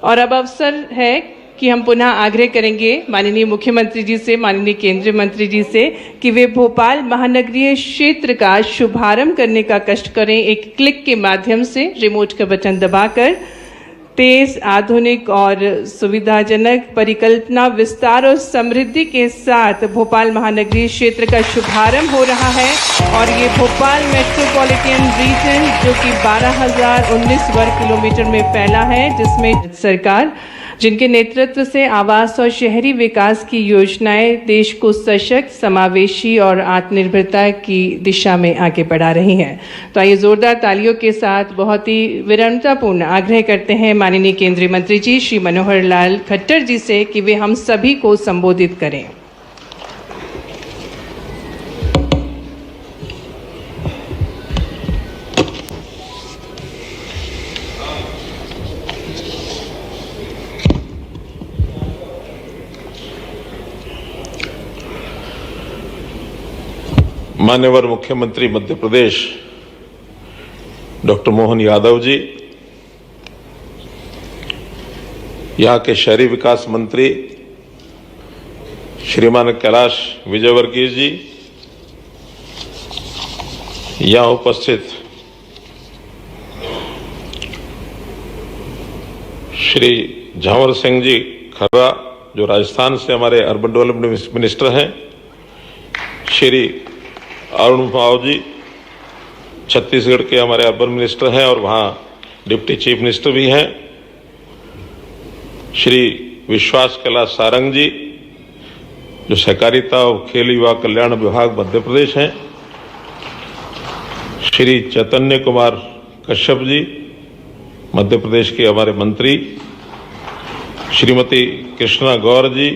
और अब अवसर है कि हम पुनः आग्रह करेंगे माननीय मुख्यमंत्री जी से, माननीय केंद्रीय मंत्री जी से कि वे भोपाल महानगरीय क्षेत्र का शुभारंभ करने का कष्ट करें। एक क्लिक के माध्यम से रिमोट का बटन दबाकर तेज, आधुनिक और सुविधाजनक परिकल्पना, विस्तार और समृद्धि के साथ भोपाल महानगरीय क्षेत्र का शुभारंभ हो रहा है। और ये भोपाल मेट्रोपॉलिटन रीजन जो कि 12,019 वर्ग किलोमीटर में फैला है, जिसमें सरकार जिनके नेतृत्व से आवास और शहरी विकास की योजनाएं देश को सशक्त, समावेशी और आत्मनिर्भरता की दिशा में आगे बढ़ा रही हैं। तो आइए जोरदार तालियों के साथ बहुत ही विनम्रतापूर्ण आग्रह करते हैं माननीय केंद्रीय मंत्री जी श्री मनोहर लाल खट्टर जी से कि वे हम सभी को संबोधित करें। मान्यवर मुख्यमंत्री मध्य प्रदेश डॉक्टर मोहन यादव जी, यहाँ के शहरी विकास मंत्री श्रीमान कैलाश विजयवर्गीय जी, यहाँ उपस्थित श्री झावर सिंह जी खर्रा जो राजस्थान से हमारे अर्बन डेवलपमेंट मिनिस्टर हैं, श्री अरुण माव जी छत्तीसगढ़ के हमारे अर्बन मिनिस्टर हैं और वहाँ डिप्टी चीफ मिनिस्टर भी हैं, श्री विश्वास कैलाश सारंग जी जो सहकारिता और खेल युवा कल्याण विभाग मध्य प्रदेश हैं, श्री चैतन्य कुमार कश्यप जी मध्य प्रदेश के हमारे मंत्री, श्रीमती कृष्णा गौर जी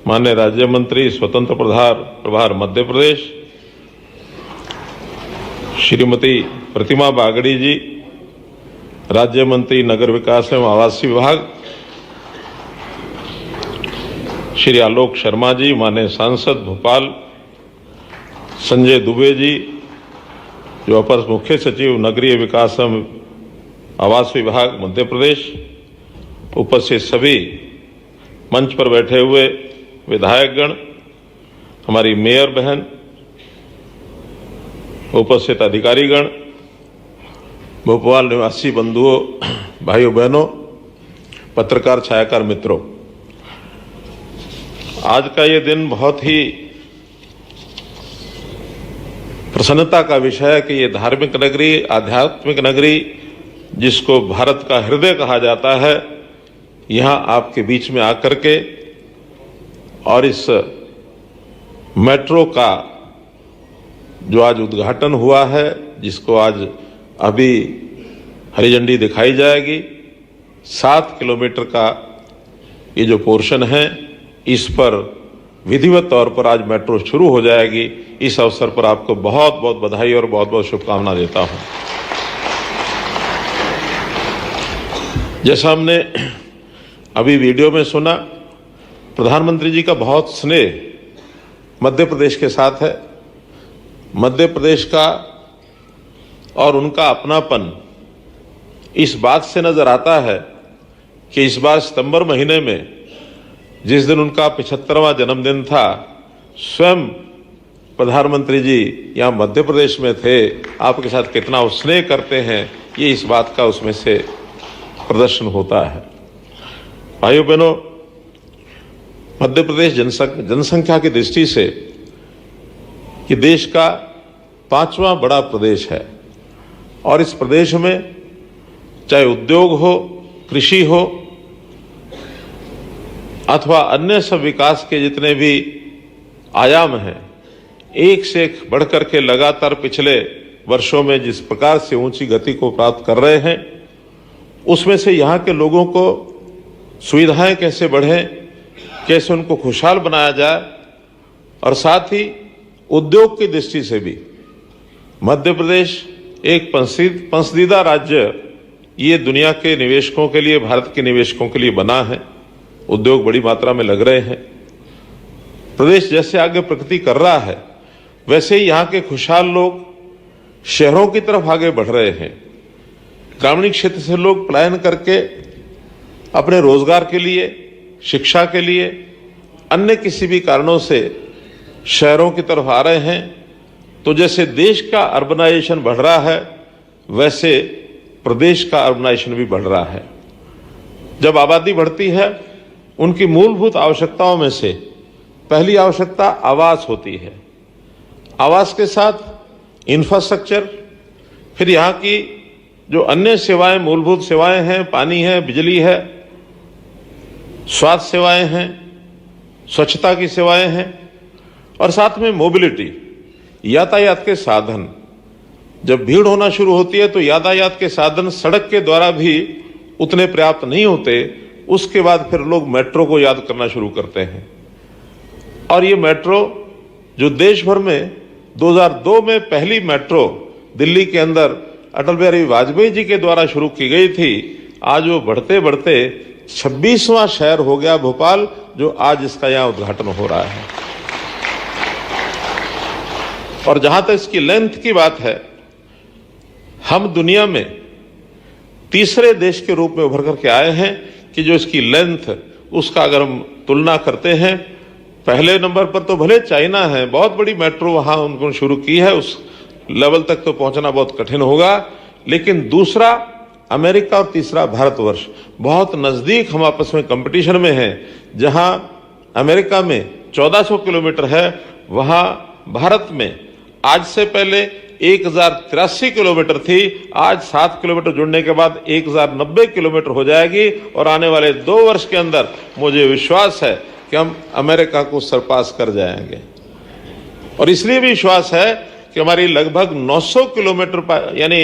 माननीय राज्य मंत्री स्वतंत्र प्रभार मध्य प्रदेश, श्रीमती प्रतिमा बागड़ी जी राज्य मंत्री नगर विकास एवं आवास विभाग, श्री आलोक शर्मा जी माननीय सांसद भोपाल, संजय दुबे जी जो अपर मुख्य सचिव नगरीय विकास एवं आवास विभाग मध्य प्रदेश, उपस्थित सभी मंच पर बैठे हुए विधायकगण, हमारी मेयर बहन, उपस्थित अधिकारीगण, भोपाल निवासी बंधुओं, भाइयों बहनों, पत्रकार छायाकार मित्रों, आज का ये दिन बहुत ही प्रसन्नता का विषय है कि ये धार्मिक नगरी, आध्यात्मिक नगरी जिसको भारत का हृदय कहा जाता है, यहाँ आपके बीच में आकर के और इस मेट्रो का जो आज उद्घाटन हुआ है, जिसको आज अभी हरी झंडी दिखाई जाएगी, 7 किलोमीटर का ये जो पोर्शन है, इस पर विधिवत तौर पर आज मेट्रो शुरू हो जाएगी। इस अवसर पर आपको बहुत बहुत बधाई और बहुत बहुत शुभकामना देता हूं। जैसा हमने अभी वीडियो में सुना, प्रधानमंत्री जी का बहुत स्नेह मध्य प्रदेश के साथ है। मध्य प्रदेश का और उनका अपनापन इस बात से नजर आता है कि इस बार सितंबर महीने में जिस दिन उनका 75वां जन्मदिन था, स्वयं प्रधानमंत्री जी यहाँ मध्य प्रदेश में थे। आपके साथ कितना स्नेह करते हैं, ये इस बात का उसमें से प्रदर्शन होता है। भाइयों बहनों, मध्य प्रदेश जनसंख्या की दृष्टि से कि देश का 5वां बड़ा प्रदेश है और इस प्रदेश में चाहे उद्योग हो, कृषि हो अथवा अन्य सब विकास के जितने भी आयाम हैं, एक से एक बढ़कर के लगातार पिछले वर्षों में जिस प्रकार से ऊंची गति को प्राप्त कर रहे हैं, उसमें से यहाँ के लोगों को सुविधाएं कैसे बढ़ें, कैसे उनको खुशहाल बनाया जाए और साथ ही उद्योग की दृष्टि से भी मध्य प्रदेश एक पसंदीदा राज्य ये दुनिया के निवेशकों के लिए, भारत के निवेशकों के लिए बना है। उद्योग बड़ी मात्रा में लग रहे हैं। प्रदेश जैसे आगे प्रगति कर रहा है, वैसे ही यहाँ के खुशहाल लोग शहरों की तरफ आगे बढ़ रहे हैं। ग्रामीण क्षेत्र से लोग पलायन करके अपने रोजगार के लिए, शिक्षा के लिए, अन्य किसी भी कारणों से शहरों की तरफ आ रहे हैं, तो जैसे देश का अर्बनाइजेशन बढ़ रहा है वैसे प्रदेश का अर्बनाइजेशन भी बढ़ रहा है। जब आबादी बढ़ती है, उनकी मूलभूत आवश्यकताओं में से पहली आवश्यकता आवास होती है। आवास के साथ इंफ्रास्ट्रक्चर, फिर यहाँ की जो अन्य सेवाएं, मूलभूत सेवाएं हैं, पानी है, बिजली है, स्वास्थ्य सेवाएं हैं, स्वच्छता की सेवाएं हैं, और साथ में मोबिलिटी, यातायात के साधन। जब भीड़ होना शुरू होती है तो यातायात के साधन सड़क के द्वारा भी उतने पर्याप्त नहीं होते। उसके बाद फिर लोग मेट्रो को याद करना शुरू करते हैं, और ये मेट्रो जो देश भर में 2002 में पहली मेट्रो दिल्ली के अंदर अटल बिहारी वाजपेयी जी के द्वारा शुरू की गई थी, आज वो बढ़ते बढ़ते 26वां शहर हो गया भोपाल, जो आज इसका यहाँ उद्घाटन हो रहा है। और जहां तक इसकी लेंथ की बात है, हम दुनिया में तीसरे देश के रूप में उभर करके आए हैं कि जो इसकी लेंथ, उसका अगर हम तुलना करते हैं, पहले नंबर पर तो भले चाइना है, बहुत बड़ी मेट्रो वहां उनको शुरू की है, उस लेवल तक तो पहुंचना बहुत कठिन होगा, लेकिन दूसरा अमेरिका और तीसरा भारतवर्ष, बहुत नजदीक हम आपस में कंपटीशन में हैं। जहां अमेरिका में 1400 किलोमीटर है, वहां भारत में आज से पहले 1083 किलोमीटर थी, आज 7 किलोमीटर जुड़ने के बाद 1090 किलोमीटर हो जाएगी, और आने वाले 2 वर्ष के अंदर मुझे विश्वास है कि हम अमेरिका को सरपास कर जाएंगे। और इसलिए भी विश्वास है कि हमारी लगभग 900 किलोमीटर यानी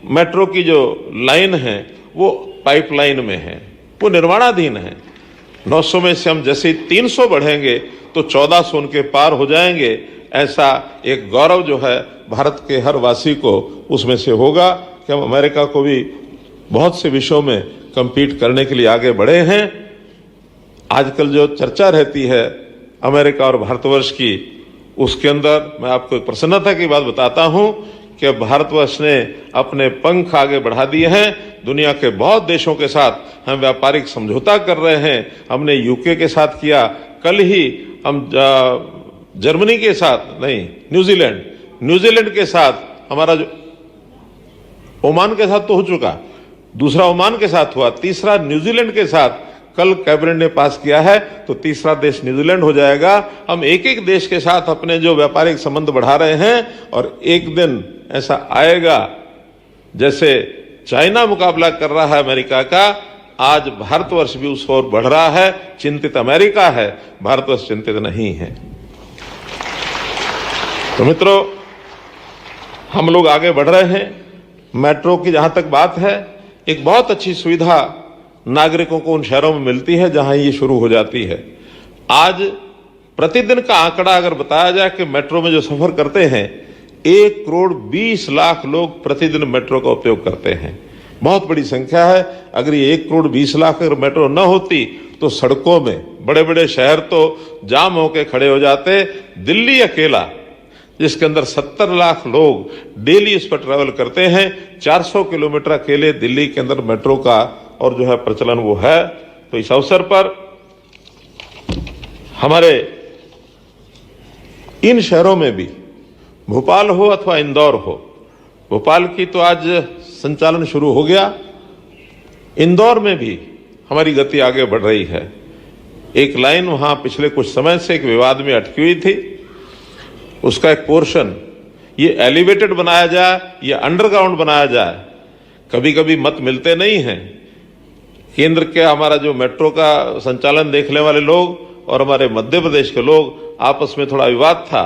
मेट्रो की जो लाइन है वो पाइपलाइन में है, वो निर्माणाधीन है। 900 में से हम जैसे 300 बढ़ेंगे तो 1400 उनके पार हो जाएंगे। ऐसा एक गौरव जो है भारत के हर वासी को उसमें से होगा कि हम अमेरिका को भी बहुत से विषयों में compete करने के लिए आगे बढ़े हैं। आजकल जो चर्चा रहती है अमेरिका और भारतवर्ष की, उसके अंदर मैं आपको एक प्रसन्नता की बात बताता हूं कि भारतवर्ष ने अपने पंख आगे बढ़ा दिए हैं। दुनिया के बहुत देशों के साथ हम व्यापारिक समझौता कर रहे हैं। हमने यूके के साथ किया, कल ही हम जर्मनी के साथ नहीं, न्यूजीलैंड के साथ हमारा जो ओमान के साथ तो हो चुका, दूसरा ओमान के साथ हुआ, तीसरा न्यूजीलैंड के साथ कल कैबिनेट ने पास किया है, तो तीसरा देश न्यूजीलैंड हो जाएगा। हम एक एक देश के साथ अपने जो व्यापारिक संबंध बढ़ा रहे हैं, और एक दिन ऐसा आएगा जैसे चाइना मुकाबला कर रहा है अमेरिका का, आज भारतवर्ष भी उस ओर बढ़ रहा है। चिंतित अमेरिका है, भारतवर्ष चिंतित नहीं है। तो मित्रों, हम लोग आगे बढ़ रहे हैं। मेट्रो की जहां तक बात है, एक बहुत अच्छी सुविधा नागरिकों को उन शहरों में मिलती है जहां ये शुरू हो जाती है। आज प्रतिदिन का आंकड़ा अगर बताया जाए कि मेट्रो में जो सफर करते हैं, 1 करोड़ 20 लाख लोग प्रतिदिन मेट्रो का उपयोग करते हैं। बहुत बड़ी संख्या है। अगर ये 1 करोड़ 20 लाख अगर मेट्रो न होती तो सड़कों में बड़े बड़े शहर तो जाम होके खड़े हो जाते। दिल्ली अकेला, जिसके अंदर 70 लाख लोग डेली इस पर ट्रैवल करते हैं, 400 किलोमीटर अकेले दिल्ली के अंदर मेट्रो का और जो है प्रचलन वो है। तो इस अवसर पर हमारे इन शहरों में भी, भोपाल हो अथवा इंदौर हो, भोपाल की तो आज संचालन शुरू हो गया, इंदौर में भी हमारी गति आगे बढ़ रही है। एक लाइन वहां पिछले कुछ समय से एक विवाद में अटकी हुई थी, उसका एक पोर्शन ये एलिवेटेड बनाया जाए या अंडरग्राउंड बनाया जाए, कभी कभी मत मिलते नहीं हैं। केंद्र के हमारा जो मेट्रो का संचालन देखने वाले लोग और हमारे मध्य प्रदेश के लोग आपस में थोड़ा विवाद था,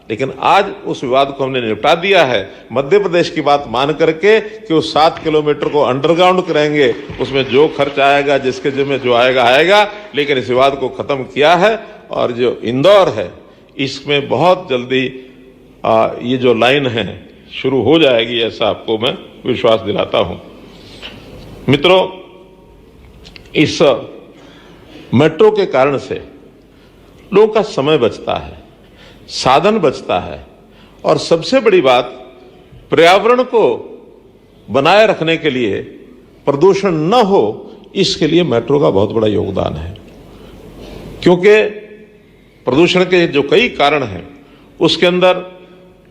लेकिन आज उस विवाद को हमने निपटा दिया है। मध्य प्रदेश की बात मान करके कि उस 7 किलोमीटर को अंडरग्राउंड करेंगे, उसमें जो खर्च आएगा, जिसके जिम्मे जो आएगा आएगा, लेकिन इस विवाद को खत्म किया है। और जो इंदौर है, इसमें बहुत जल्दी ये जो लाइन है शुरू हो जाएगी, ऐसा आपको मैं विश्वास दिलाता हूं। मित्रों, इस मेट्रो के कारण से लोगों का समय बचता है, साधन बचता है, और सबसे बड़ी बात, पर्यावरण को बनाए रखने के लिए, प्रदूषण न हो इसके लिए मेट्रो का बहुत बड़ा योगदान है। क्योंकि प्रदूषण के जो कई कारण हैं, उसके अंदर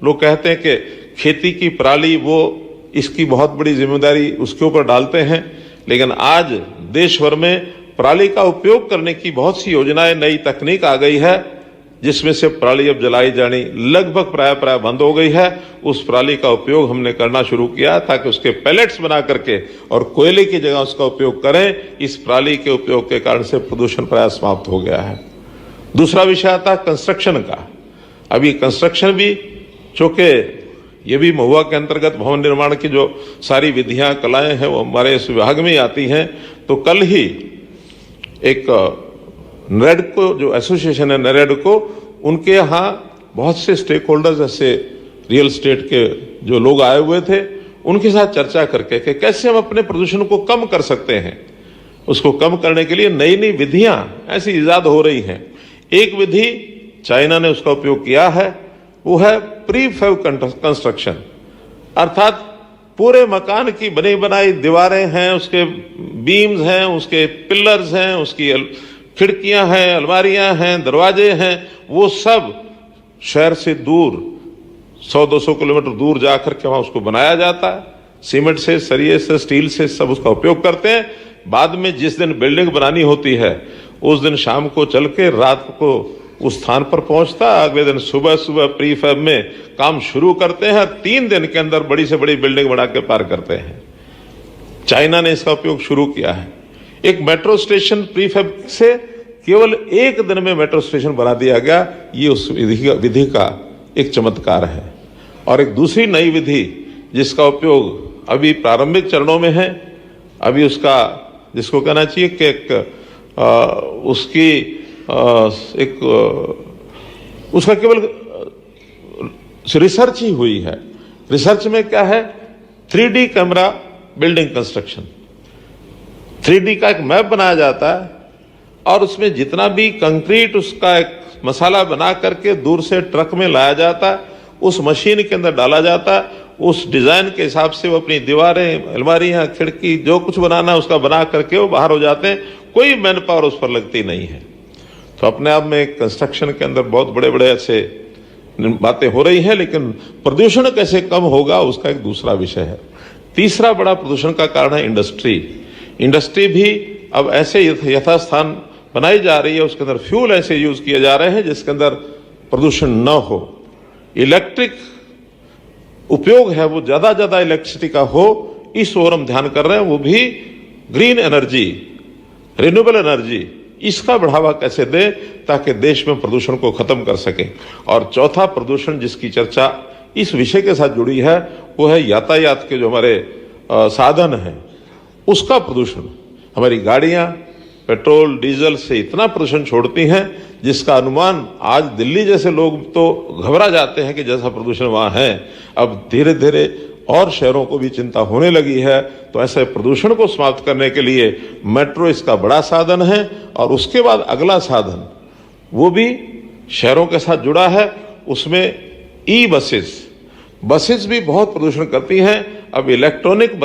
लोग कहते हैं कि खेती की पराली, वो इसकी बहुत बड़ी जिम्मेदारी उसके ऊपर डालते हैं, लेकिन आज देश भर में पराली का उपयोग करने की बहुत सी योजनाएं, नई तकनीक आ गई है, जिसमें से पराली अब जलाई जानी लगभग प्राय बंद हो गई है। उस पराली का उपयोग हमने करना शुरू किया ताकि उसके पैलेट्स बना करके और कोयले की जगह उसका उपयोग करें। इस पराली के उपयोग के कारण से प्रदूषण प्राय समाप्त हो गया है। दूसरा विषय आता है कंस्ट्रक्शन का। अभी कंस्ट्रक्शन भी, चूंकि ये भी महुआ के अंतर्गत भवन निर्माण की जो सारी विधियां, कलाएं हैं, वो हमारे इस विभाग में ही आती हैं। तो कल ही एक नेरेडको जो एसोसिएशन है, नेरेडको, उनके यहाँ बहुत से स्टेक होल्डर्स, जैसे रियल एस्टेट के जो लोग आए हुए थे, उनके साथ चर्चा करके कि कैसे हम अपने प्रदूषण को कम कर सकते हैं। उसको कम करने के लिए नई नई विधियां ऐसी इजाद हो रही हैं। एक विधि चाइना ने उसका उपयोग किया है, वो है प्रीफैब कंस्ट्रक्शन, अर्थात पूरे मकान की बनी बनाई दीवारें हैं, उसके बीम्स हैं, उसके पिलर्स हैं, उसकी खिड़कियां हैं, अलमारियां हैं, दरवाजे हैं, वो सब शहर से दूर 100-200 किलोमीटर दूर जाकर के वहां उसको बनाया जाता है। सीमेंट से, सरिये से, स्टील से सब उसका उपयोग करते हैं। बाद में जिस दिन बिल्डिंग बनानी होती है, उस दिन शाम को चल के रात को उस स्थान पर पहुंचता, अगले दिन सुबह सुबह प्रीफैब में काम शुरू करते हैं। 3 दिन के अंदर बड़ी से बड़ी बिल्डिंग बना के पार करते हैं। चाइना ने इसका उपयोग शुरू किया है। एक मेट्रो स्टेशन प्रीफैब से केवल 1 दिन में मेट्रो स्टेशन बना दिया गया। ये उस विधि का एक चमत्कार है। और एक दूसरी नई विधि जिसका उपयोग अभी प्रारंभिक चरणों में है, अभी उसका, जिसको कहना चाहिए कि उसका केवल रिसर्च ही हुई है। रिसर्च में क्या है, 3D camera building construction. 3D का एक मैप बनाया जाता है और उसमें जितना भी कंक्रीट, उसका एक मसाला बना करके दूर से ट्रक में लाया जाता है, उस मशीन के अंदर डाला जाता है। उस डिजाइन के हिसाब से वो अपनी दीवारें, अलमारियां, खिड़की, जो कुछ बनाना है उसका बना करके वो बाहर हो जाते हैं। कोई मैन पावर उस पर लगती नहीं है। तो अपने आप में कंस्ट्रक्शन के अंदर बहुत बड़े बड़े ऐसे बातें हो रही हैं, लेकिन प्रदूषण कैसे कम होगा उसका एक दूसरा विषय है। तीसरा बड़ा प्रदूषण का कारण है इंडस्ट्री। इंडस्ट्री भी अब ऐसे यथास्थान बनाई जा रही है, उसके अंदर फ्यूल ऐसे यूज किए जा रहे हैं जिसके अंदर प्रदूषण न हो। इलेक्ट्रिक उपयोग है वो ज्यादा इलेक्ट्रिसिटी का हो, इस ओर हम ध्यान कर रहे हैं। वो भी ग्रीन एनर्जी, रिन्यूएबल एनर्जी, इसका बढ़ावा कैसे दें ताकि देश में प्रदूषण को खत्म कर सके। और चौथा प्रदूषण जिसकी चर्चा इस विषय के साथ जुड़ी है, वो है यातायात के जो हमारे साधन हैं, उसका प्रदूषण। हमारी गाड़ियां पेट्रोल डीजल से इतना प्रदूषण छोड़ती हैं जिसका अनुमान आज दिल्ली जैसे लोग तो घबरा जाते हैं कि जैसा प्रदूषण वहां है, अब धीरे धीरे और शहरों को भी चिंता होने लगी है। तो ऐसे प्रदूषण को समाप्त करने के लिए मेट्रो इसका बड़ा साधन है। और उसके बाद अगला साधन वो भी शहरों के साथ जुड़ा है, उसमें ई बसेस भी बहुत प्रदूषण करती हैं। अब इलेक्ट्रिक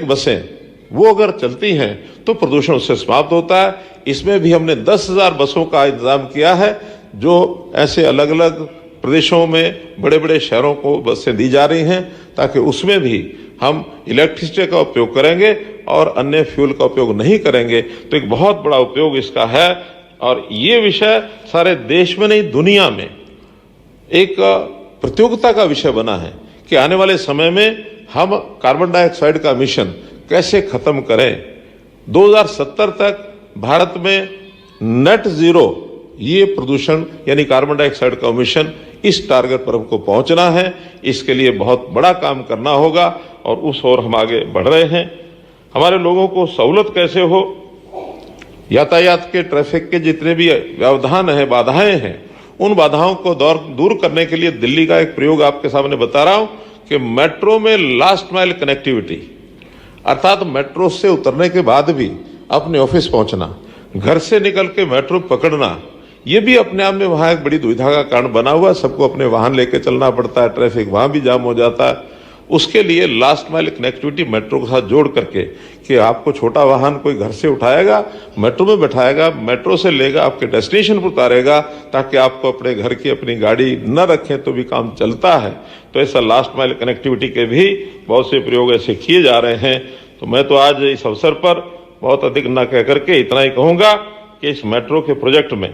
बसें वो अगर चलती हैं तो प्रदूषण उससे समाप्त होता है। इसमें भी हमने 10,000 बसों का इंतजाम किया है, जो ऐसे अलग अलग प्रदेशों में बड़े बड़े शहरों को बसें दी जा रही हैं, ताकि उसमें भी हम इलेक्ट्रिसिटी का उपयोग करेंगे और अन्य फ्यूल का उपयोग नहीं करेंगे। तो एक बहुत बड़ा उपयोग इसका है। और ये विषय सारे देश में नहीं, दुनिया में एक प्रतियोगिता का विषय बना है कि आने वाले समय में हम कार्बन डाइऑक्साइड का मिशन कैसे खत्म करें। 2070 तक भारत में नेट जीरो ये प्रदूषण यानी कार्बन डाइऑक्साइड का मिशन, इस टारगेट पर हमको पहुंचना है। इसके लिए बहुत बड़ा काम करना होगा और उस ओर हम आगे बढ़ रहे हैं। हमारे लोगों को सहूलत कैसे हो, यातायात के, ट्रैफिक के जितने भी व्यवधान है, बाधाएं हैं, उन बाधाओं को दूर करने के लिए दिल्ली का एक प्रयोग आपके सामने बता रहा हूं कि मेट्रो में लास्ट माइल कनेक्टिविटी, अर्थात मेट्रो से उतरने के बाद भी अपने ऑफिस पहुंचना, घर से निकल के मेट्रो पकड़ना, ये भी अपने आप में वहां एक बड़ी दुविधा का कारण बना हुआ। सबको अपने वाहन लेके चलना पड़ता है, ट्रैफिक वहां भी जाम हो जाता है। उसके लिए लास्ट माइल कनेक्टिविटी मेट्रो के साथ जोड़ करके कि आपको छोटा वाहन कोई घर से उठाएगा, मेट्रो में बैठाएगा, मेट्रो से लेगा, आपके डेस्टिनेशन पर उतारेगा, ताकि आपको अपने घर की अपनी गाड़ी न रखें तो भी काम चलता है। तो ऐसा लास्ट माइल कनेक्टिविटी के भी बहुत से प्रयोग ऐसे किए जा रहे हैं। तो मैं तो आज इस अवसर पर बहुत अधिक न कह करके इतना ही कहूँगा कि इस मेट्रो के प्रोजेक्ट में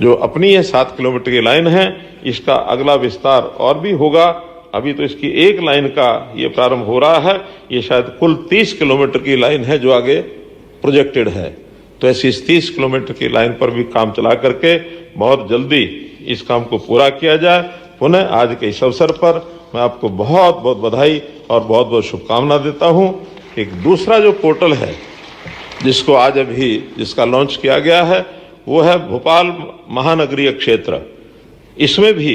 जो अपनी ये 7 किलोमीटर की लाइन है, इसका अगला विस्तार और भी होगा। अभी तो इसकी एक लाइन का ये प्रारंभ हो रहा है, ये शायद कुल 30 किलोमीटर की लाइन है जो आगे प्रोजेक्टेड है। तो ऐसी इस 30 किलोमीटर की लाइन पर भी काम चला करके बहुत जल्दी इस काम को पूरा किया जाए। पुनः आज के इस अवसर पर मैं आपको बहुत बहुत बधाई और बहुत बहुत शुभकामना देता हूँ। एक दूसरा जो पोर्टल है जिसको आज अभी जिसका लॉन्च किया गया है वो है भोपाल महानगरीय क्षेत्र। इसमें भी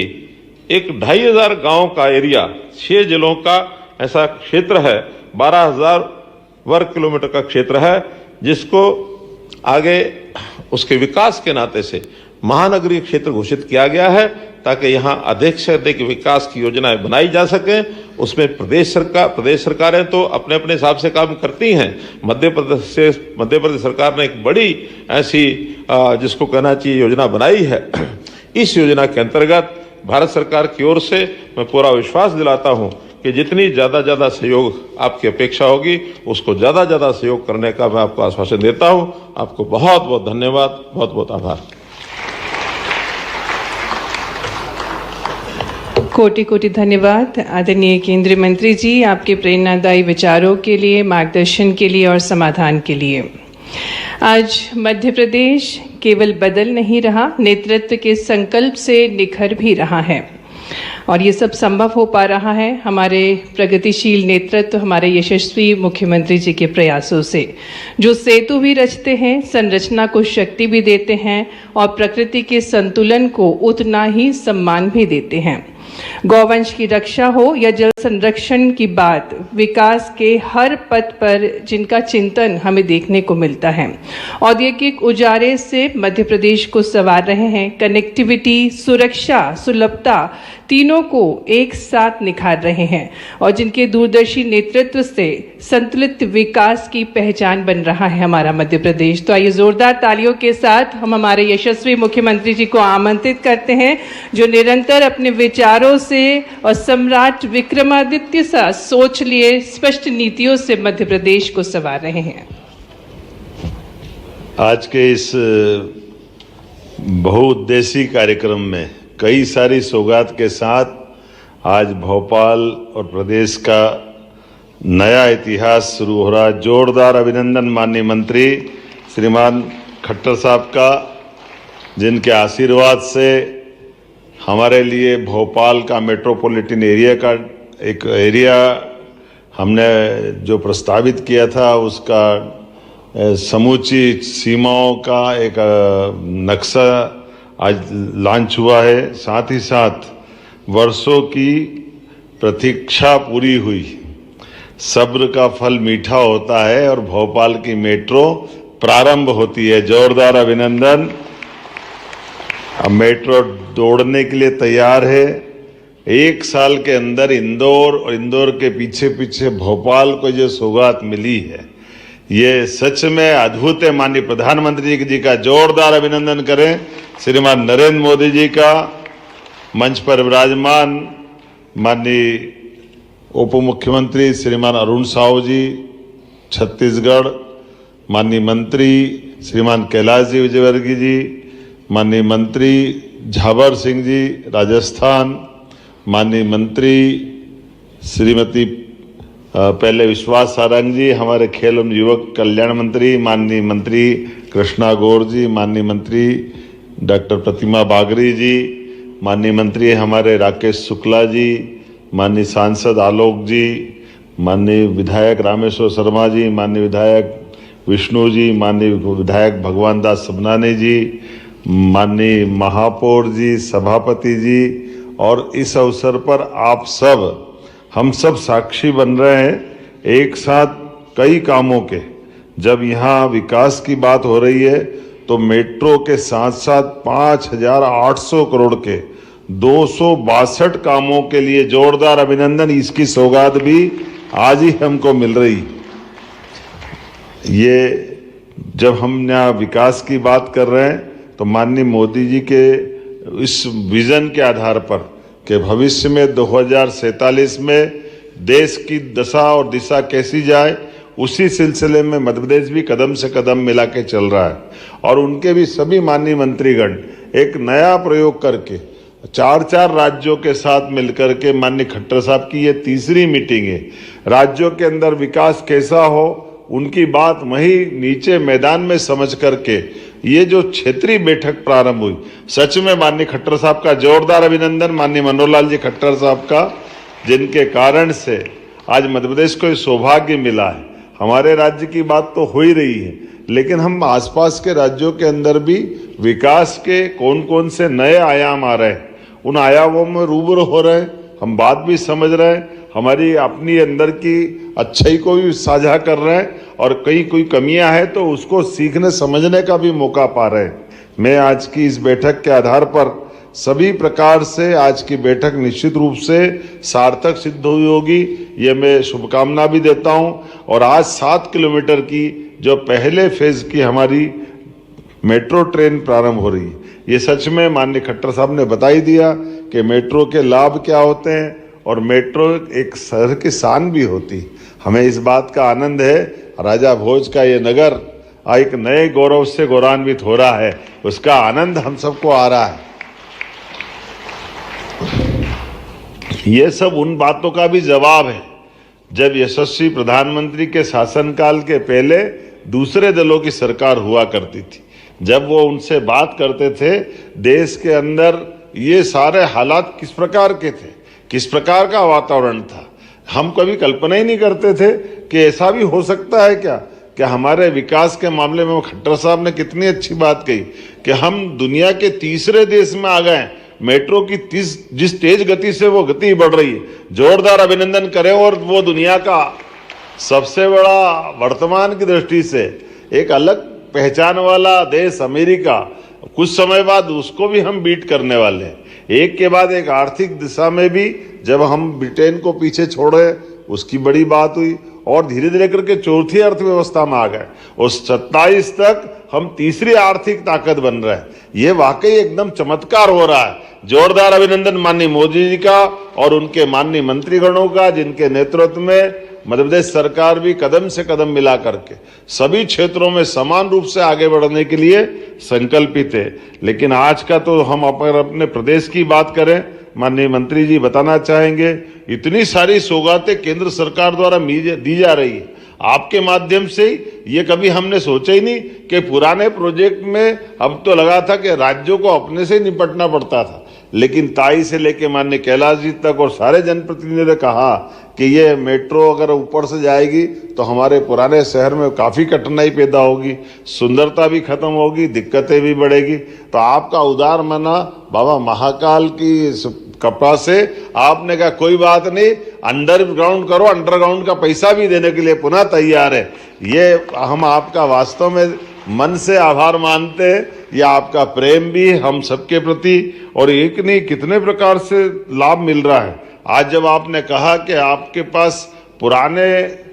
एक 2500 गांव का एरिया, 6 जिलों का ऐसा क्षेत्र है, 12,000 वर्ग किलोमीटर का क्षेत्र है, जिसको आगे उसके विकास के नाते से महानगरीय क्षेत्र घोषित किया गया है, ताकि यहाँ अधिक से अधिक विकास की योजनाएं बनाई जा सकें। उसमें प्रदेश सरकारें तो अपने अपने हिसाब से काम करती हैं। मध्य प्रदेश सरकार ने एक बड़ी ऐसी जिसको कहना चाहिए योजना बनाई है। इस योजना के अंतर्गत भारत सरकार की ओर से मैं पूरा विश्वास दिलाता हूं कि जितनी ज्यादा सहयोग आपकी अपेक्षा होगी, उसको ज्यादा सहयोग करने का मैं आपको आश्वासन देता हूं। आपको बहुत बहुत धन्यवाद, बहुत बहुत आभार। कोटि कोटि धन्यवाद आदरणीय केंद्रीय मंत्री जी, आपके प्रेरणादायी विचारों के लिए, मार्गदर्शन के लिए और समाधान के लिए। आज मध्य प्रदेश केवल बदल नहीं रहा, नेतृत्व के संकल्प से निखर भी रहा है। और ये सब संभव हो पा रहा है हमारे प्रगतिशील नेतृत्व, हमारे यशस्वी मुख्यमंत्री जी के प्रयासों से, जो सेतु भी रचते हैं, संरचना को शक्ति भी देते हैं और प्रकृति के संतुलन को उतना ही सम्मान भी देते हैं। गौवंश की रक्षा हो या जल संरक्षण की बात, विकास के हर पथ पर जिनका चिंतन हमें देखने को मिलता है। औद्योगिक उजारे से मध्य प्रदेश को संवार रहे हैं, कनेक्टिविटी, सुरक्षा, सुलभता तीनों को एक साथ निखार रहे हैं और जिनके दूरदर्शी नेतृत्व से संतुलित विकास की पहचान बन रहा है हमारा मध्य प्रदेश। तो आइए जोरदार तालियों के साथ हम हमारे यशस्वी मुख्यमंत्री जी को आमंत्रित करते हैं, जो निरंतर अपने विचारों से और सम्राट विक्रमादित्य सा सोच लिए स्पष्ट नीतियों से मध्य प्रदेश को संवार रहे हैं। आज के इस बहुउद्देशीय कार्यक्रम में कई सारी सौगात के साथ आज भोपाल और प्रदेश का नया इतिहास शुरू हो रहा है। जोरदार अभिनंदन माननीय मंत्री श्रीमान खट्टर साहब का, जिनके आशीर्वाद से हमारे लिए भोपाल का मेट्रोपॉलिटन एरिया का एक एरिया हमने जो प्रस्तावित किया था, उसका समूची सीमाओं का एक नक्शा आज लॉन्च हुआ है। साथ ही साथ वर्षों की प्रतीक्षा पूरी हुई। सब्र का फल मीठा होता है और भोपाल की मेट्रो प्रारंभ होती है। जोरदार अभिनंदन। अब मेट्रो दौड़ने के लिए तैयार है। 1 साल के अंदर इंदौर और इंदौर के पीछे पीछे भोपाल को जो सौगात मिली है, ये सच में अद्भुत है। माननीय प्रधानमंत्री जी का जोरदार अभिनंदन करें। श्रीमान नरेंद्र मोदी जी का मंच पर विराजमान माननीय उप मुख्यमंत्री श्रीमान अरुण साहू जी छत्तीसगढ़, माननीय मंत्री श्रीमान कैलाश जी विजयवर्गीय जी, माननीय मंत्री झाबर सिंह जी राजस्थान, माननीय मंत्री श्रीमती पहले विश्वास सारंग जी हमारे खेल एवं युवक कल्याण मंत्री, माननीय मंत्री कृष्णा गौर जी, माननीय मंत्री डॉक्टर प्रतिमा बागरी जी, माननीय मंत्री हमारे राकेश शुक्ला जी, माननीय सांसद आलोक जी, माननीय विधायक रामेश्वर शर्मा जी, माननीय विधायक विष्णु जी, माननीय विधायक भगवान दास सबनानी जी, माननीय महापौर जी, सभापति जी, और इस अवसर पर आप सब हम सब साक्षी बन रहे हैं एक साथ कई कामों के। जब यहाँ विकास की बात हो रही है तो मेट्रो के साथ साथ 5,800 करोड़ के 262 कामों के लिए जोरदार अभिनंदन। इसकी सौगात भी आज ही हमको मिल रही। ये जब हम यहाँ विकास की बात कर रहे हैं तो माननीय मोदी जी के इस विजन के आधार पर कि भविष्य में 2047 में देश की दशा और दिशा कैसी जाए, उसी सिलसिले में मध्य प्रदेश भी कदम से कदम मिला के चल रहा है। और उनके भी सभी माननीय मंत्रीगण एक नया प्रयोग करके 4 राज्यों के साथ मिलकर के, माननीय खट्टर साहब की ये तीसरी मीटिंग है, राज्यों के अंदर विकास कैसा हो उनकी बात वही नीचे मैदान में समझ करके ये जो क्षेत्रीय बैठक प्रारंभ हुई, सच में माननीय खट्टर साहब का जोरदार अभिनंदन, माननीय मनोहर लाल जी खट्टर साहब का, जिनके कारण से आज मध्य प्रदेश को सौभाग्य मिला है। हमारे राज्य की बात तो हो ही रही है, लेकिन हम आसपास के राज्यों के अंदर भी विकास के कौन कौन से नए आयाम आ रहे हैं, उन आयामों में रूबरू हो रहे हैं, हम बात भी समझ रहे हैं, हमारी अपनी अंदर की अच्छाई को भी साझा कर रहे हैं और कहीं कोई कमियां हैं तो उसको सीखने समझने का भी मौका पा रहे हैं। मैं आज की इस बैठक के आधार पर सभी प्रकार से आज की बैठक निश्चित रूप से सार्थक सिद्ध हुई होगी, ये मैं शुभकामना भी देता हूं। और आज 7 किलोमीटर की जो पहले फेज की हमारी मेट्रो ट्रेन प्रारंभ हो रही है, ये सच में माननीय खट्टर साहब ने बता ही दिया कि मेट्रो के लाभ क्या होते हैं और मेट्रो एक शहर की शान भी होती। हमें इस बात का आनंद है, राजा भोज का ये नगर एक नए गौरव से गौरवान्वित हो रहा है, उसका आनंद हम सबको आ रहा है। ये सब उन बातों का भी जवाब है जब यशस्वी प्रधानमंत्री के शासनकाल के पहले दूसरे दलों की सरकार हुआ करती थी। जब वो उनसे बात करते थे देश के अंदर ये सारे हालात किस प्रकार के थे, किस प्रकार का वातावरण था, हम कभी कल्पना ही नहीं करते थे कि ऐसा भी हो सकता है क्या हमारे विकास के मामले में खट्टर साहब ने कितनी अच्छी बात कही कि हम दुनिया के तीसरे देश में आ गए। मेट्रो की जिस तेज गति से वो गति बढ़ रही है, जोरदार अभिनंदन करें। और वो दुनिया का सबसे बड़ा वर्तमान की दृष्टि से एक अलग पहचान वाला देश अमेरिका, कुछ समय बाद उसको भी हम बीट करने वाले हैं। एक के बाद एक आर्थिक दिशा में भी जब हम ब्रिटेन को पीछे छोड़े उसकी बड़ी बात हुई और धीरे धीरे करके चौथी अर्थव्यवस्था में आ गए और 27 तक हम तीसरी आर्थिक ताकत बन रहे हैं। ये वाकई एकदम चमत्कार हो रहा है। जोरदार अभिनंदन माननीय मोदी जी का और उनके माननीय मंत्रीगणों का, जिनके नेतृत्व में मध्य प्रदेश सरकार भी कदम से कदम मिला करके सभी क्षेत्रों में समान रूप से आगे बढ़ने के लिए संकल्पित है। लेकिन आज का तो हम अपने प्रदेश की बात करें, माननीय मंत्री जी बताना चाहेंगे, इतनी सारी सौगातें केंद्र सरकार द्वारा दी जा रही है आपके माध्यम से। ये कभी हमने सोचा ही नहीं कि पुराने प्रोजेक्ट में अब तो लगा था कि राज्यों को अपने से निपटना पड़ता था, लेकिन ताई से लेके माननीय कैलाश जी तक और सारे जनप्रतिनिधियों ने कहा कि ये मेट्रो अगर ऊपर से जाएगी तो हमारे पुराने शहर में काफ़ी कठिनाई पैदा होगी, सुंदरता भी खत्म होगी, दिक्कतें भी बढ़ेगी। तो आपका उदार मना बाबा महाकाल की कपड़ा से आपने कहा कोई बात नहीं, अंडरग्राउंड करो, अंडरग्राउंड का पैसा भी देने के लिए पुनः तैयार है। ये हम आपका वास्तव में मन से आभार मानते हैं। ये आपका प्रेम भी हम सबके प्रति और एक नहीं कितने प्रकार से लाभ मिल रहा है। आज जब आपने कहा कि आपके पास पुराने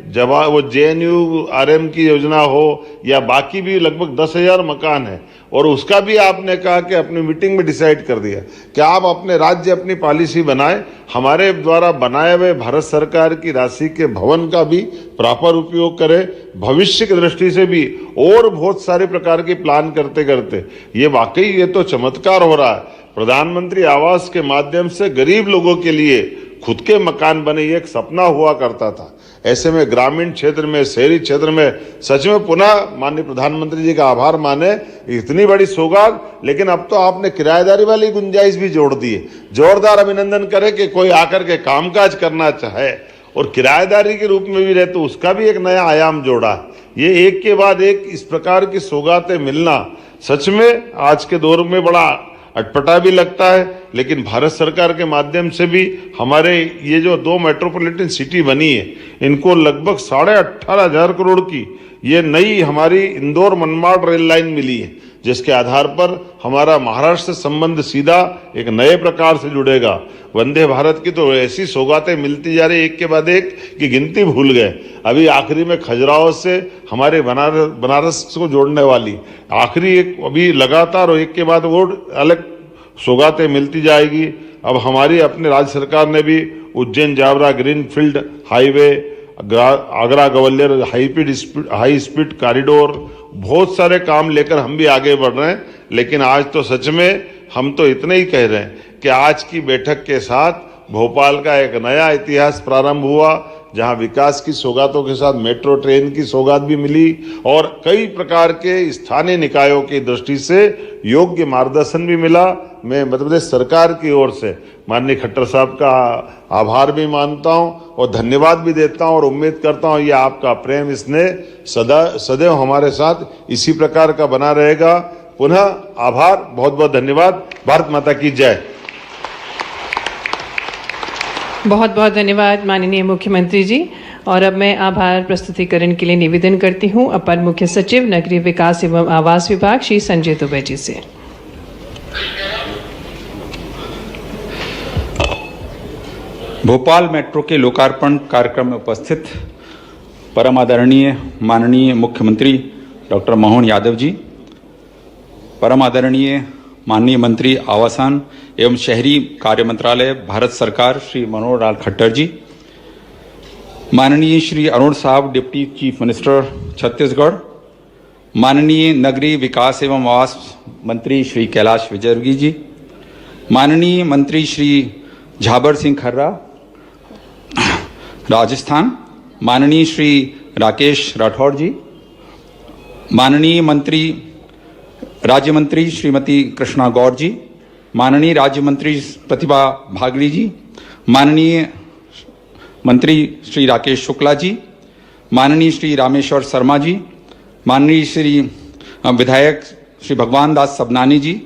जवाब वो JNU RM की योजना हो या बाकी भी लगभग 10,000 मकान है और उसका भी आपने कहा कि अपनी मीटिंग में डिसाइड कर दिया कि आप अपने राज्य अपनी पॉलिसी बनाए, हमारे द्वारा बनाए हुए भारत सरकार की राशि के भवन का भी प्रॉपर उपयोग करें, भविष्य की दृष्टि से भी और बहुत सारे प्रकार की प्लान करते करते ये वाकई ये तो चमत्कार हो रहा है। प्रधानमंत्री आवास के माध्यम से गरीब लोगों के लिए खुद के मकान बने, ये एक सपना हुआ करता था। ऐसे में ग्रामीण क्षेत्र में, शहरी क्षेत्र में सच में पुनः माननीय प्रधानमंत्री जी का आभार माने, इतनी बड़ी सौगात। लेकिन अब तो आपने किराएदारी वाली गुंजाइश भी जोड़ दी है। जोरदार अभिनंदन करे कि कोई आकर के कामकाज करना चाहे और किराएदारी के रूप में भी रहे तो उसका भी एक नया आयाम जोड़ा। ये एक के बाद एक इस प्रकार की सौगातें मिलना सच में आज के दौर में बड़ा अटपटा भी लगता है। लेकिन भारत सरकार के माध्यम से भी हमारे ये जो 2 मेट्रोपॉलिटन सिटी बनी है, इनको लगभग 18,500 करोड़ की ये नई हमारी इंदौर मनमाड़ रेल लाइन मिली है, जिसके आधार पर हमारा महाराष्ट्र से संबंध सीधा एक नए प्रकार से जुड़ेगा। वंदे भारत की तो ऐसी सौगातें मिलती जा रही एक के बाद एक कि गिनती भूल गए। अभी आखिरी में खजुराहो से हमारे बनारस को जोड़ने वाली आखिरी एक अभी लगातार और एक के बाद वो अलग सौगातें मिलती जाएगी। अब हमारी अपने राज्य सरकार ने भी Ujjain Jaora greenfield highway, Agra Gwalior high speed corridor, बहुत सारे काम लेकर हम भी आगे बढ़ रहे हैं। लेकिन आज तो सच में हम तो इतने ही कह रहे हैं कि आज की बैठक के साथ भोपाल का एक नया इतिहास प्रारंभ हुआ, जहां विकास की सौगातों के साथ मेट्रो ट्रेन की सौगात भी मिली और कई प्रकार के स्थानीय निकायों की दृष्टि से योग्य मार्गदर्शन भी मिला। मैं मध्य प्रदेश सरकार की ओर से माननीय खट्टर साहब का आभार भी मानता हूं और धन्यवाद भी देता हूं और उम्मीद करता हूं ये आपका प्रेम स्नेह सदैव हमारे साथ इसी प्रकार का बना रहेगा। पुनः आभार, बहुत बहुत धन्यवाद। भारत माता की जय। बहुत बहुत धन्यवाद माननीय मुख्यमंत्री जी। और अब मैं आभार प्रस्तुतिकरण के लिए निवेदन करती हूं अपर मुख्य सचिव नगरीय विकास एवं आवास विभाग श्री संजय दुबे जी से। भोपाल मेट्रो के लोकार्पण कार्यक्रम में उपस्थित परम आदरणीय माननीय मुख्यमंत्री डॉक्टर मोहन यादव जी, परम आदरणीय माननीय मंत्री आवासन एवं शहरी कार्य मंत्रालय भारत सरकार श्री मनोहर लाल खट्टर जी, माननीय श्री अरुण साहब डिप्टी चीफ मिनिस्टर छत्तीसगढ़, माननीय नगरीय विकास एवं आवास मंत्री श्री कैलाश विजयवर्गीय जी, माननीय मंत्री श्री झाबर सिंह खर्रा राजस्थान, माननीय श्री राकेश राठौड़ जी, माननीय राज्य मंत्री श्रीमती कृष्णा गौर जी, माननीय राज्य मंत्री प्रतिभा भागली जी, माननीय मंत्री श्री राकेश शुक्ला जी, माननीय श्री रामेश्वर शर्मा जी, माननीय श्री विधायक श्री भगवान दास सबनानी जी,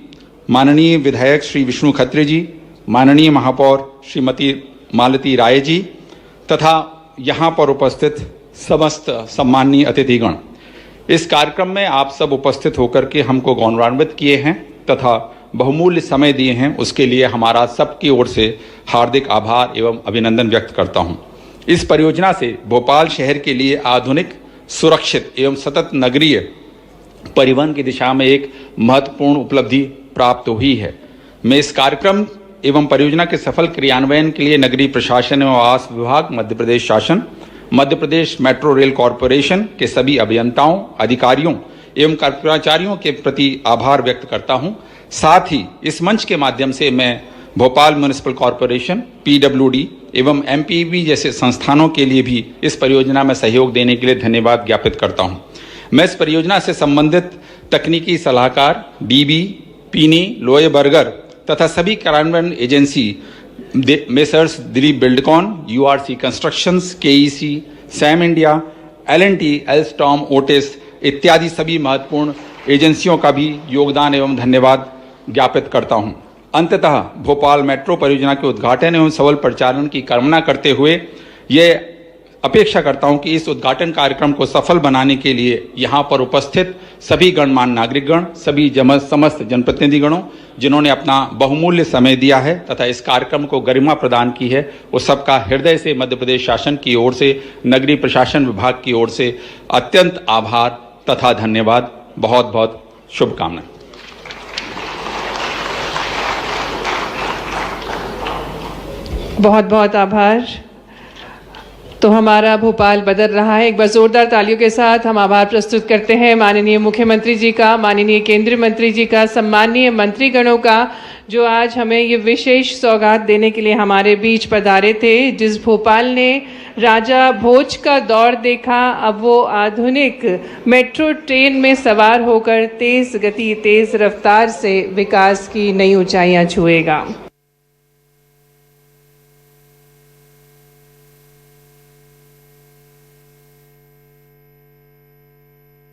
माननीय विधायक श्री विष्णु खत्री जी, माननीय महापौर श्रीमती मालती राय जी तथा यहाँ पर उपस्थित समस्त सम्माननीय अतिथिगण, इस कार्यक्रम में आप सब उपस्थित होकर के हमको गौरवान्वित किए हैं तथा बहुमूल्य समय दिए हैं, उसके लिए हमारा सबकी ओर से हार्दिक आभार एवं अभिनंदन व्यक्त करता हूं। इस परियोजना से भोपाल शहर के लिए आधुनिक, सुरक्षित एवं सतत नगरीय परिवहन की दिशा में एक महत्वपूर्ण उपलब्धि प्राप्त हुई है। मैं इस कार्यक्रम एवं परियोजना के सफल क्रियान्वयन के लिए नगरीय प्रशासन एवं आवास विभाग, मध्य प्रदेश शासन, Madhya Pradesh metro rail corporation के सभी अभियंताओं, अधिकारियों एवं कर्मचारियों के प्रति आभार व्यक्त करता हूं। साथ ही इस मंच के माध्यम से मैं भोपाल म्युनिसिपल कॉरपोरेशन, पीडब्ल्यूडी एवं एमपीबी जैसे संस्थानों के लिए भी इस परियोजना में सहयोग देने के लिए धन्यवाद ज्ञापित करता हूं। मैं इस परियोजना से संबंधित तकनीकी सलाहकार डीबी, पीनी, लोये बर्गर तथा सभी कार्यान्वयन agency Messrs Dilip Buildcon, URC constructions, KEC, SAM India, L&T, Alstom, Otis इत्यादि सभी महत्वपूर्ण एजेंसियों का भी योगदान एवं धन्यवाद ज्ञापित करता हूं। अंततः भोपाल मेट्रो परियोजना के उद्घाटन एवं सफल परिचालन की कामना करते हुए ये अपेक्षा करता हूं कि इस उद्घाटन कार्यक्रम को सफल बनाने के लिए यहाँ पर उपस्थित सभी गणमान्य नागरिकगण, सभी समस्त जनप्रतिनिधिगणों जिन्होंने अपना बहुमूल्य समय दिया है तथा इस कार्यक्रम को गरिमा प्रदान की है, वो सबका हृदय से मध्य प्रदेश शासन की ओर से, नगरीय प्रशासन विभाग की ओर से अत्यंत आभार तथा धन्यवाद। बहुत बहुत शुभकामनाएं। बहुत बहुत आभार। तो हमारा भोपाल बदल रहा है। एक बार जोरदार तालियों के साथ हम आभार प्रस्तुत करते हैं माननीय मुख्यमंत्री जी का, माननीय केंद्रीय मंत्री जी का, सम्मानीय मंत्रीगणों का, जो आज हमें ये विशेष सौगात देने के लिए हमारे बीच पधारे थे। जिस भोपाल ने राजा भोज का दौर देखा, अब वो आधुनिक मेट्रो ट्रेन में सवार होकर तेज गति, तेज रफ्तार से विकास की नई ऊंचाइयां छुएगा।